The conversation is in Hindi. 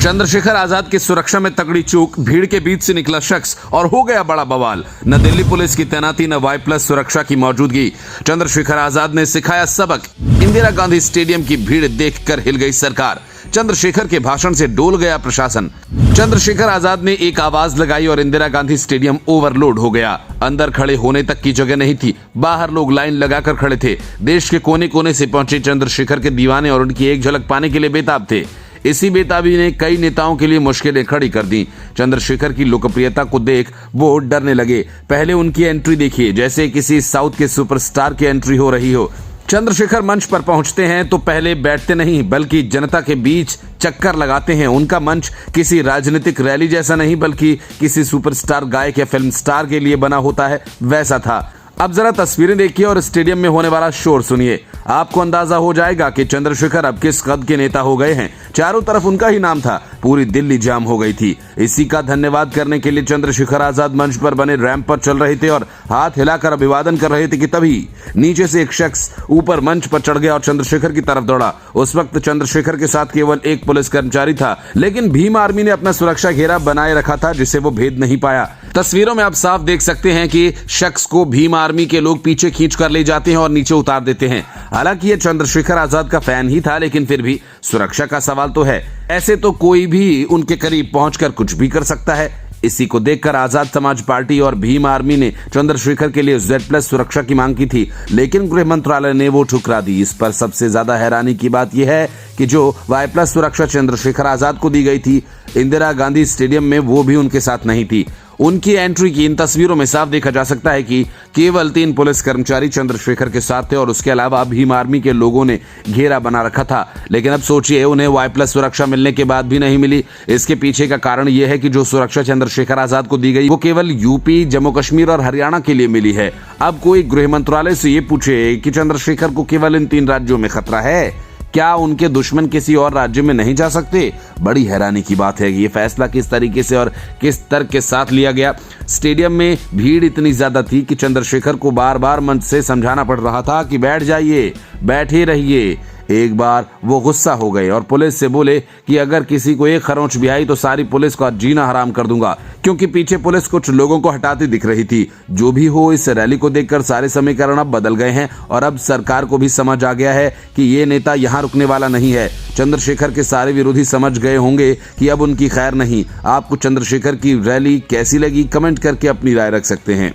चंद्रशेखर आजाद की सुरक्षा में तगड़ी चूक, भीड़ के बीच से निकला शख्स और हो गया बड़ा बवाल। न दिल्ली पुलिस की तैनाती, न Y+ सुरक्षा की मौजूदगी। चंद्रशेखर आजाद ने सिखाया सबक। इंदिरा गांधी स्टेडियम की भीड़ देखकर हिल गई सरकार। चंद्रशेखर के भाषण से डोल गया प्रशासन। चंद्रशेखर आजाद ने एक आवाज लगाई और इंदिरा गांधी स्टेडियम ओवरलोड हो गया। अंदर खड़े होने तक की जगह नहीं थी। बाहर लोग लाइन लगाकर खड़े थे। देश के कोने कोने से पहुंचे चंद्रशेखर के दीवाने और उनकी एक झलक पाने के लिए बेताब थे। इसी बेताबी ने कई नेताओं के लिए मुश्किलें खड़ी कर दी। चंद्रशेखर की लोकप्रियता को देख वो डरने लगे। पहले उनकी एंट्री देखिए, जैसे किसी साउथ के सुपरस्टार की एंट्री हो रही हो। चंद्रशेखर मंच पर पहुंचते हैं तो पहले बैठते नहीं, बल्कि जनता के बीच चक्कर लगाते हैं। उनका मंच किसी राजनीतिक रैली जैसा नहीं, बल्कि किसी सुपरस्टार गायक या फिल्म स्टार के लिए बना होता है, वैसा था। अब जरा तस्वीरें देखिए और स्टेडियम में होने वाला शोर सुनिए। आपको अंदाजा हो जाएगा कि चंद्रशेखर अब किस कद के नेता हो गए हैं। चारों तरफ उनका ही नाम था। पूरी दिल्ली जाम हो गई थी। इसी का धन्यवाद करने के लिए चंद्रशेखर आजाद मंच पर बने रैंप पर चल रहे थे और हाथ हिलाकर अभिवादन कर रहे थे कि तभी नीचे से एक शख्स ऊपर मंच पर चढ़ गया और चंद्रशेखर की तरफ दौड़ा। उस वक्त चंद्रशेखर के साथ केवल एक पुलिस कर्मचारी था, लेकिन भीम आर्मी ने अपना सुरक्षा घेरा बनाए रखा था, जिसे वो भेद नहीं पाया। तस्वीरों में आप साफ देख सकते हैं कि शख्स को भीम आर्मी के लोग पीछे खींच कर ले जाते हैं और नीचे उतार देते हैं। हालांकि ये चंद्रशेखर आजाद का फैन ही था, लेकिन फिर भी सुरक्षा का सवाल तो है। ऐसे तो कोई भी उनके करीब पहुंचकर कुछ भी कर सकता है। इसी को देखकर आजाद समाज पार्टी और भीम आर्मी ने चंद्रशेखर के लिए Z+ सुरक्षा की मांग की थी, लेकिन गृह मंत्रालय ने वो ठुकरा दी। इस पर सबसे ज्यादा हैरानी की बात यह है कि जो Y+ सुरक्षा चंद्रशेखर आजाद को दी गई थी, इंदिरा गांधी स्टेडियम में वो भी उनके साथ नहीं थी। उनकी एंट्री की इन तस्वीरों में साफ देखा जा सकता है कि केवल 3 पुलिस कर्मचारी चंद्रशेखर के साथ थे और उसके अलावा भीम आर्मी के लोगों ने घेरा बना रखा था। लेकिन अब सोचिए, उन्हें Y+ सुरक्षा मिलने के बाद भी नहीं मिली। इसके पीछे का कारण यह है कि जो सुरक्षा चंद्रशेखर आजाद को दी गई वो केवल यूपी, जम्मू कश्मीर और हरियाणा के लिए मिली है। अब कोई गृह मंत्रालय से ये पूछे कि चंद्रशेखर को केवल इन 3 राज्यों में खतरा है, क्या उनके दुश्मन किसी और राज्य में नहीं जा सकते? बड़ी हैरानी की बात है कि ये फैसला किस तरीके से और किस तर्क के साथ लिया गया। स्टेडियम में भीड़ इतनी ज्यादा थी कि चंद्रशेखर को बार बार मंच से समझाना पड़ रहा था कि बैठ जाइए, बैठे रहिए। एक बार वो गुस्सा हो गए और पुलिस से बोले कि अगर किसी को एक खरोंच भी आई तो सारी पुलिस का जीना हराम कर दूंगा, क्योंकि पीछे पुलिस कुछ लोगों को हटाती दिख रही थी। जो भी हो, इस रैली को देखकर सारे समीकरण अब बदल गए हैं और अब सरकार को भी समझ आ गया है कि ये नेता यहाँ रुकने वाला नहीं है। चंद्रशेखर के सारे विरोधी समझ गए होंगे कि अब उनकी खैर नहीं। आपको चंद्रशेखर की रैली कैसी लगी? कमेंट करके अपनी राय रख सकते हैं।